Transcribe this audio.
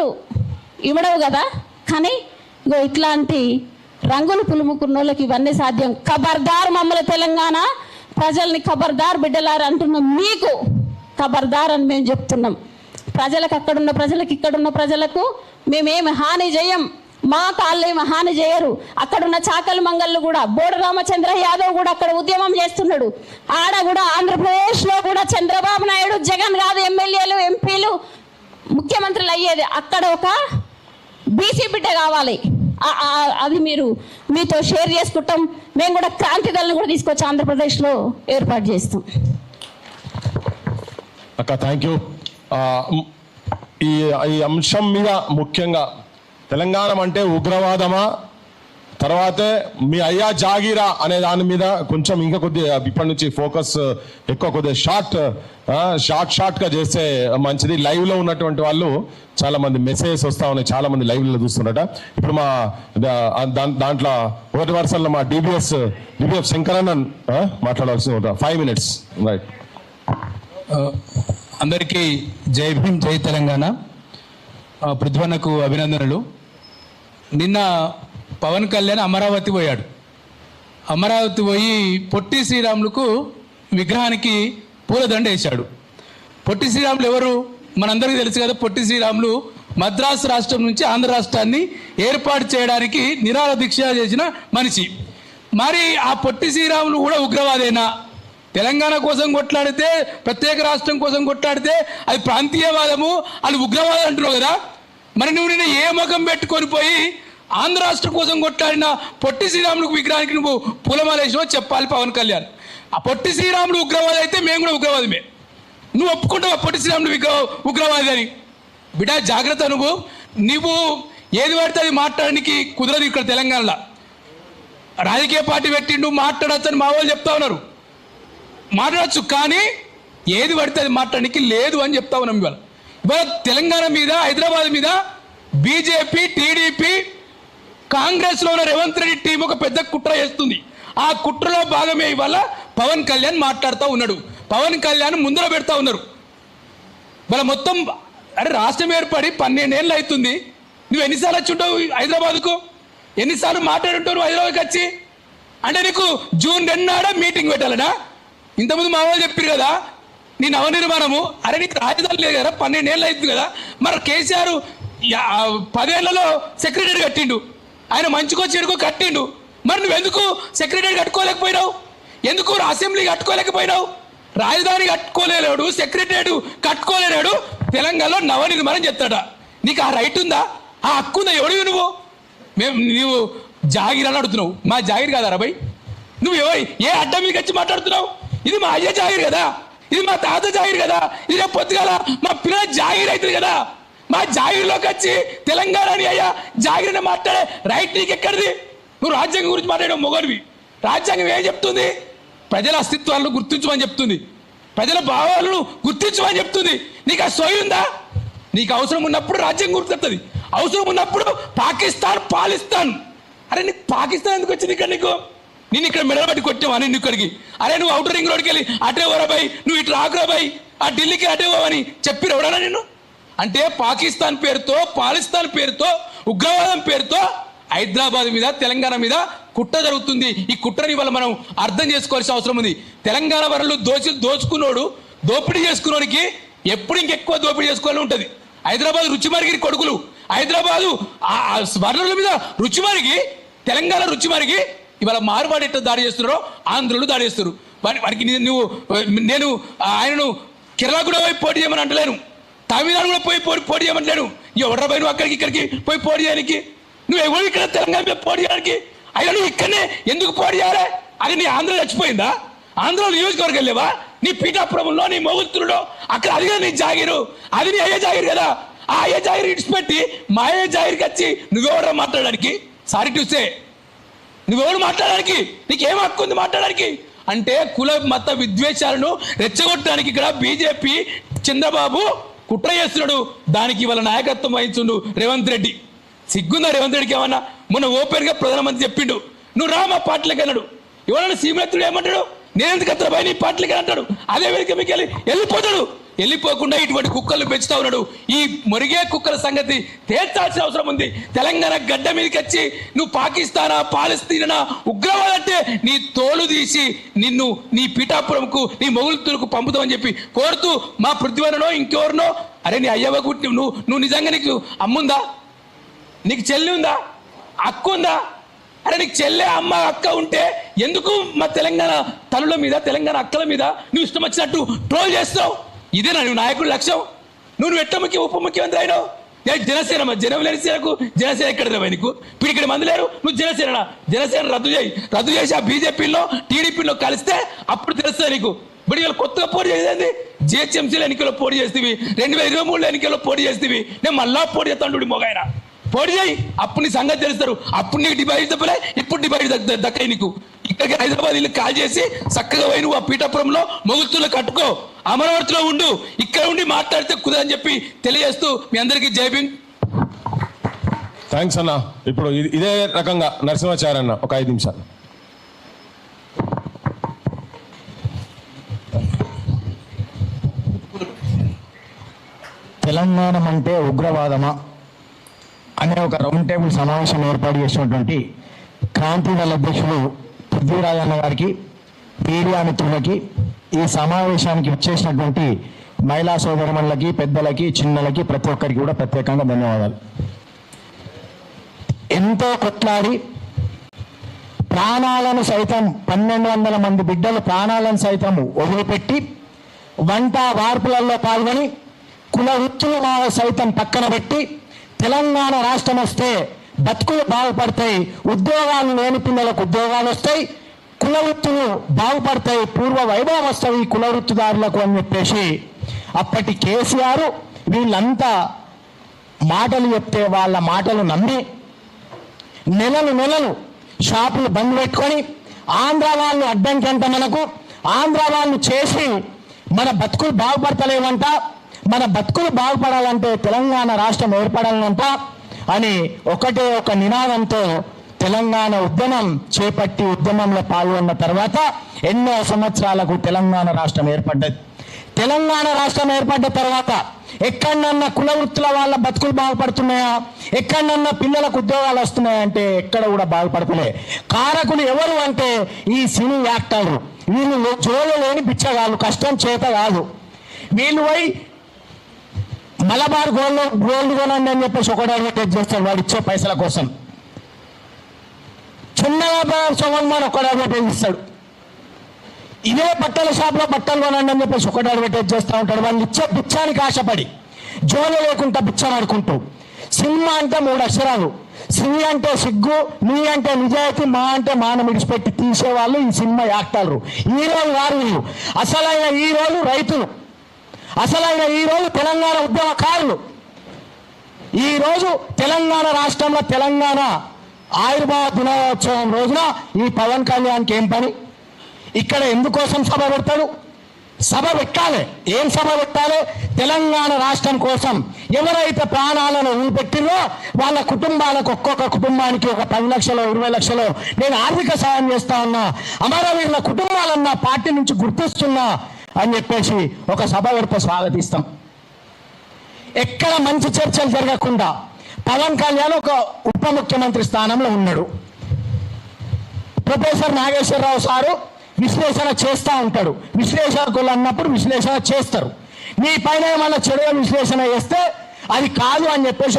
డబ్బులు ఇవ్వడవు కదా, కానీ ఇగో ఇట్లాంటి రంగులు పులుముకున్న వాళ్ళకి ఇవన్నీ సాధ్యం. ఖబర్దార్ మమ్మల్ని తెలంగాణ ప్రజల్ని ఖబర్దార్ బిడ్డలారు అంటున్న మీకు ఖబర్దార్ అని మేము చెప్తున్నాం. ప్రజలకు అక్కడున్న ప్రజలకు ఇక్కడున్న ప్రజలకు మేమేమి హాని చేయం, మా కాళ్ళు ఏమి హాని చేయరు. అక్కడున్న చాకలి మంగళ్ళు కూడా బోడు రామచంద్ర యాదవ్ కూడా అక్కడ ఉద్యమం చేస్తున్నాడు. ఆడ కూడా ఆంధ్రప్రదేశ్లో కూడా చంద్రబాబు నాయుడు జగన్ కాదు ఎమ్మెల్యేలు ఎంపీలు ముఖ్యమంత్రులు అయ్యేది, అక్కడ ఒక బీసీ బిడ్డ కావాలి. అది మీరు మీతో షేర్ చేసుకుంటాం. మేము కూడా క్రాంతి దళను కూడా తీసుకొచ్చి ఆంధ్రప్రదేశ్లో ఏర్పాటు చేస్తాం. అక్క థ్యాంక్ యూ. ఈ అంశం మీద ముఖ్యంగా తెలంగాణ అంటే ఉగ్రవాదమా, తర్వాతే మీ అయ్యా జాగీరా అనే దాని మీద కొంచెం ఇంకా కొద్దిగా ఇప్పటి నుంచి ఫోకస్ ఎక్కువ కొద్దిగా షార్ట్గా చేస్తే మంచిది. లైవ్లో ఉన్నటువంటి వాళ్ళు చాలా మంది మెసేజెస్ వస్తూ ఉన్నాయి, చాలా మంది లైవ్లో చూస్తున్నారట. ఇప్పుడు మా దాంట్లో ఒకటి వరుసల్లో మా డిబిఎఫ్ శంకరన్నన్ మాట్లాడాల్సి 5 minutes. రైట్. అందరికీ జై భీమ్, జై తెలంగాణ. పృథ్వన్నకు అభినందనలు. నిన్న పవన్ కళ్యాణ్ అమరావతి పోయాడు. అమరావతి పోయి పొట్టి శ్రీరాములకు విగ్రహానికి పూలదండ వేశాడు. పొట్టి శ్రీరాములు ఎవరు మనందరికీ తెలుసు కదా. పొట్టి శ్రీరాములు మద్రాసు రాష్ట్రం నుంచి ఆంధ్ర రాష్ట్రాన్ని ఏర్పాటు చేయడానికి నిరాహార దీక్ష చేసిన మనిషి. మరి ఆ పొట్టి శ్రీరాములు కూడా ఉగ్రవాదేనా? తెలంగాణ కోసం కొట్లాడితే, ప్రత్యేక రాష్ట్రం కోసం కొట్లాడితే అది ప్రాంతీయవాదము, అది ఉగ్రవాదం అంటున్నావు కదా. మరి నువ్వు నిన్న ఏ ముఖం పెట్టుకొని పోయి ఆంధ్ర రాష్ట్రం కోసం కొట్లాడిన పొట్టి శ్రీరాములకు విగ్రహానికి నువ్వు పూలమాలేసినో చెప్పాలి పవన్ కళ్యాణ్. ఆ పొట్టి శ్రీరాములు ఉగ్రవాది అయితే మేము కూడా ఉగ్రవాదమే. నువ్వు ఒప్పుకుంటావు పొట్టి శ్రీరాములు ఉగ్రవాది అని? బిడ్డ జాగ్రత్త. నువ్వు ఏది పడితే అది మాట్లాడడానికి కుదరదు ఇక్కడ తెలంగాణలో. రాజకీయ పార్టీ పెట్టిండు మాట్లాడచ్చు అని మా వాళ్ళు చెప్తా ఉన్నారు. మాట్లాడచ్చు, కానీ ఏది పడితే అది మాట్లాడడానికి లేదు అని చెప్తా ఉన్నాం. ఇవాళ తెలంగాణ మీద, హైదరాబాద్ మీద బీజేపీ, టీడీపీ, కాంగ్రెస్లో ఉన్న రేవంత్ రెడ్డి టీం ఒక పెద్ద కుట్ర చేస్తుంది. ఆ కుట్రలో భాగమే ఇవాళ పవన్ కళ్యాణ్ మాట్లాడుతూ ఉన్నాడు. పవన్ కళ్యాణ్ ముందర పెడతా ఉన్నారు. ఇవాళ మొత్తం అరే రాష్ట్రం ఏర్పడి 12 ఏళ్ళు అవుతుంది. నువ్వు ఎన్నిసార్లు వచ్చి ఉంటావు హైదరాబాద్కు? ఎన్నిసార్లు మాట్లాడుంటావు హైదరాబాద్కి వచ్చి? అంటే నీకు జూన్ 2 నాడ మీటింగ్ పెట్టాలనా? ఇంతకుముందు మా వాళ్ళు చెప్పారు కదా నీ నవనిర్మాణము. అరే నీకు రాజధాని లేదు కదా, 12 ఏళ్ళు అవుతుంది కదా. మరి కేసీఆర్ 10 ఏళ్లలో సెక్రటరీ కట్టిండు, ఆయన మంచుకో చెడుకో కట్టిండు. మరి నువ్వెందుకు సెక్రటరీ కట్టుకోలేకపోయినావు? ఎందుకు అసెంబ్లీ కట్టుకోలేకపోయినావు? రాజధాని కట్టుకోలేడు, సెక్రటరీ కట్టుకోలేనాడు, తెలంగాణలో నవనిర్మాణం చెప్తాడా? నీకు ఆ రైట్ ఉందా? ఆ హక్కు ఉందా? ఎవడివి నువ్వు? నువ్వు జాగిర్ అని అడుగుతున్నావు. మా జాగిర్ కాదా రాబాయ్? నువ్వు ఏ అడ్డం మీకు వచ్చి మాట్లాడుతున్నావు? ఇది మా అయ్య జాగిర్ కదా, ఇది మా తాత జాగిర్ కదా, ఇది రేపు పొద్దుగాల మా పిల్లల జాగిర్ అవుతుంది కదా. మా జాగిర్లోకి వచ్చి తెలంగాణ అని అయ్యా జాగిర్ అని మాట్లాడే రైట్ నీకు ఎక్కడిది? నువ్వు రాజ్యాంగం గురించి మాట్లాడే మొగడివి. రాజ్యాంగం ఏం చెప్తుంది? ప్రజల అస్తిత్వాలను గుర్తించమని చెప్తుంది, ప్రజల భావాలను గుర్తించమని చెప్తుంది. నీకు ఆ సోయి ఉందా? నీకు అవసరం ఉన్నప్పుడు రాజ్యాంగం గుర్తొస్తుంది, అవసరం ఉన్నప్పుడు పాకిస్తాన్ పాలిస్తాన్. అరే నీకు పాకిస్తాన్ ఎందుకు వచ్చింది ఇక్కడ? నేను ఇక్కడ మెడలు బట్టి కొట్టావా నేను ఇక్కడికి? అరే నువ్వు అవుటర్ రింగ్ రోడ్కి వెళ్ళి అటే ఓరాబాయి, నువ్వు ఇట్లా ఆకురాబాయి, ఆ ఢిల్లీకి అటే పోవని చెప్పి ఎవడనా నేను? అంటే పాకిస్తాన్ పేరుతో, పాలిస్తాన్ పేరుతో, ఉగ్రవాదం పేరుతో హైదరాబాద్ మీద, తెలంగాణ మీద కుట్ర జరుగుతుంది. ఈ కుట్రని వల్ల మనం అర్థం చేసుకోవాల్సిన అవసరం ఉంది. తెలంగాణ వరలు దోచుకున్నోడు, దోపిడీ చేసుకున్నోడికి ఎప్పుడు ఇంకెక్కువ దోపిడీ చేసుకోవాలని ఉంటుంది. హైదరాబాద్ రుచి మరిగి కొడుకులు, హైదరాబాదు వనరుల మీద రుచి మరిగి, తెలంగాణ రుచి మరిగి ఇవాళ మార్వాడి ఎట్లా దాడి చేస్తున్నారో ఆంధ్రులు దాడి చేస్తారు. వారికి నేను ఆయనను కేరళ కూడా పోయి పోటీ చేయమని అంటలేను, తమిళనాడు కూడా పోయి పోటీ చేయమంటలేను. ఎవడ్రా పోయి నువ్వు అక్కడికి ఇక్కడికి పోయి పోటీ చేయడానికి? నువ్వు ఎవరు ఇక్కడ తెలంగాణ మీద పోటీ చేయడానికి? అయినా నువ్వు ఇక్కడనే ఎందుకు పోటీ చేయాలి? అది నీ ఆంధ్ర చచ్చిపోయిందా? ఆంధ్రలో నియోజకవర్గం వెళ్ళేవా? నీ పీఠాపురంలో, నీ మొగుతుల్లో అక్కడ అది కదా నీ జాగిరు, అది నీ అయ్యే జాగిరు కదా. ఆ అయ్యే జాగిరి ఇడిచిపెట్టి మా అయ్యే జాగిరికి వచ్చి నువ్వెవరో మాట్లాడడానికి? సారీ టు సే, నువ్వెవరు మాట్లాడడానికి? నీకేం హక్కు ఉంది మాట్లాడడానికి? అంటే కుల మత విద్వేషాలను రెచ్చగొట్టడానికి ఇక్కడ బీజేపీ, చంద్రబాబు కుట్ర చేస్తున్నాడు. దానికి ఇవాళ నాయకత్వం వహించుండు రేవంత్ రెడ్డి. సిగ్గుందా రేవంత్ రెడ్డికి ఏమన్నా? మొన్న ఓపెన్గా ప్రధానమంత్రి చెప్పిండు, నువ్వు రా మా పార్టీలకు అన్నాడు. ఎవరన్నా సీమలెత్తుడు ఏమంటాడు? నేను ఎందుకు అత్తరా భయ నీ పార్టీలకి అంటాడు. అదే వేదిక మీకు వెళ్ళిపోతాడు. వెళ్ళిపోకుండా ఇటువంటి కుక్కలు పెంచుతా ఉన్నాడు. ఈ మొరిగే కుక్కల సంగతి తేల్చాల్సిన అవసరం ఉంది. తెలంగాణ గడ్డ మీదకి వచ్చి నువ్వు పాకిస్తానా పాలస్తీనా ఉగ్రవాద అంటే నీ తోలు తీసి నిన్ను నీ పిఠాపురంకు నీ మొగులుతులకు పంపుతామని చెప్పి కోరుతూ మా పృథ్వీనో ఇంకెవరినో అరే నీ అయ్యవ గుట్టి నువ్వు నిజంగా నీకు అమ్ముందా, నీకు చెల్లి ఉందా, అక్క ఉందా? అరే నీకు చెల్లె అమ్మ అక్క ఉంటే ఎందుకు మా తెలంగాణ తల్లుల మీద తెలంగాణ అక్కల మీద నువ్వు ఇష్టం వచ్చినట్టు ట్రోల్ చేస్తావు? ఇదేనా నువ్వు నాయకుడి లక్ష్యం? నువ్వు ఎట్ట ఉప ముఖ్యమంత్రి అయినావు? జనసేన జనం లేని సేనకు జనసేన ఎక్కడ లేవా నీకు? ఇప్పుడు ఇక్కడ మంది లేరు, నువ్వు జనసేన రద్దు చేసి ఆ బీజేపీలో టీడీపీలో కలిస్తే అప్పుడు తెలుస్తుంది నీకు. ఇప్పుడు వీళ్ళు కొత్తగా పోటీ చేసేది జిహెచ్ఎంసీలో ఎన్నికల్లో పోటీ చేస్తేవి, 2023 ఎన్నికల్లో పోటీ చేస్తేవి, నేను మళ్ళా పోటీ చేస్తాను మొగాయన పోటీ చేయి, అప్పుడు నీ సంగతి తెలుస్తారు. అప్పుడు నీకు డిపాజిట్ తప్పలే, ఇప్పుడు డిపాజిట్ దక్కాయి నీకు. ఇక్కడికి హైదరాబాద్ ఇల్లు కాల్ చేసి చక్కగా పోయి నువ్వు ఆ పీఠాపురంలో మొగుతుల్లో కట్టుకో, అమరావతిలో ఉండు, ఇక్కడ ఉండి మాట్లాడితే కుదరని చెప్పి తెలియజేస్తూ మీ అందరికీ జై భీమ్. థ్యాంక్స్ అన్న. ఇప్పుడు ఇదే రకంగా నరసింహాచార్య అన్న ఒక 5 నిమిషాలు. తెలంగాణ అంటే ఉగ్రవాదమా అనే ఒక రౌండ్ టేబుల్ సమావేశం ఏర్పాటు చేసినటువంటి క్రాంతిదళ అధ్యక్షులు పృథ్వీరాజ్ అన్న గారికి, మీడియా మిత్రులకి, ఈ సమావేశానికి వచ్చేసినటువంటి మహిళా సోదరుమణులకి, పెద్దలకి, చిన్నలకి, ప్రతి ఒక్కరికి కూడా ప్రత్యేకంగా ధన్యవాదాలు. ఎంతో కొట్లాడి ప్రాణాలను సైతం 1200 మంది బిడ్డలు ప్రాణాలను సైతం వదిలిపెట్టి వంట వార్పులలో పాల్గొని కుల వృత్తులు సైతం పక్కన పెట్టి తెలంగాణ రాష్ట్రం వస్తే బతుకులు బాగుపడతాయి, ఉద్యోగాలు లేని పిల్లలకు ఉద్యోగాలు వస్తాయి, కుల వృత్తులు బాగుపడతాయి, పూర్వ వైభవం వస్తాయి కుల వృత్తిదారులకు అని చెప్పేసి అప్పటి కేసీఆర్ వీళ్ళంతా మాటలు చెప్తే వాళ్ళ మాటలు నమ్మి నెలలు షాపులు బంద్ పెట్టుకొని ఆంధ్ర వాళ్ళు అడ్డంకి అంట మనకు, ఆంధ్ర వాళ్ళు చేసి మన బతుకులు బాగుపడతలేవంట, మన బతుకులు బాగుపడాలంటే తెలంగాణ రాష్ట్రం ఏర్పడాలంట అని ఒకటే ఒక నినాదంతో తెలంగాణ ఉద్యమం చేపట్టి ఉద్యమంలో పాల్గొన్న తర్వాత ఎన్నో సంవత్సరాలకు తెలంగాణ రాష్ట్రం ఏర్పడ్డది. తెలంగాణ రాష్ట్రం ఏర్పడ్డ తర్వాత ఎక్కడన్నా కుల వృత్తుల వాళ్ళ బతుకులు బాగుపడుతున్నాయా, ఎక్కడన్నా పిల్లలకు ఉద్యోగాలు వస్తున్నాయంటే ఎక్కడ కూడా బాగుపడుతున్నాయి. కారకులు ఎవరు అంటే ఈ సినీ యాక్టర్లు, వీళ్ళు జోలు లేని బిచ్చగాళ్ళు, కష్టం చేత కాదు. వీళ్ళు పోయి మలబార్ గోల్డ్ కొనండి అని చెప్పేసి ఒకటి అడ్వర్టైజ్ చేస్తాడు వాడు ఇచ్చే పైసల కోసం. చిన్నగా సోమన్మాన్ ఒకటి అడ్వర్టైజ్ ఇస్తాడు. ఇదే బట్టల షాప్లో బట్టలు కొనండి అని చెప్పేసి ఒకటి అడ్వర్టైజ్ చేస్తూ ఉంటాడు. వాళ్ళు ఇచ్చే బిచ్చానికి ఆశపడి జోలు లేకుండా బిచ్చం ఆడుకుంటూ. సినిమా అంటే 3 అక్షరాలు, సిని అంటే సిగ్గు, నీ అంటే నిజాయితీ, మా అంటే మానం విడిచిపెట్టి తీసేవాళ్ళు ఈ సినిమా యాక్టర్లు. హీరోలు వారు, అసలైన హీరోలు రైతులు, అసలైన ఈరోజు తెలంగాణ ఉద్యమకారులు. ఈరోజు తెలంగాణ రాష్ట్రంలో తెలంగాణ ఆవిర్భావ దినోత్సవం రోజున ఈ పవన్ కళ్యాణ్కి ఏం పని? ఇక్కడ ఎందుకోసం సభ పెడతాడు? సభ పెట్టాలి. ఏం సభ పెట్టాలి? తెలంగాణ రాష్ట్రం కోసం ఎవరైతే ప్రాణాలను వదిలిపెట్టిరో వాళ్ళ కుటుంబాలకు, ఒక్కొక్క కుటుంబానికి ఒక 10 లక్షలు 20 లక్షలు నేను ఆర్థిక సాయం చేస్తా ఉన్నా, అమరవీరుల కుటుంబాలన్నా పార్టీ నుంచి గుర్తిస్తున్నా అని చెప్పేసి ఒక సభ పెడితే స్వాగతిస్తాం. ఎక్కడ మంచి చర్చలు జరగకుండా పవన్ కళ్యాణ్ ఒక ఉప ముఖ్యమంత్రి స్థానంలో ఉన్నాడు. ప్రొఫెసర్ నాగేశ్వరరావు సారు విశ్లేషణ చేస్తూ ఉంటాడు. విశ్లేషకులు అన్నప్పుడు విశ్లేషణ చేస్తారు. మీ పైన ఏమన్నా చెడుగా విశ్లేషణ చేస్తే అది కాదు అని చెప్పేసి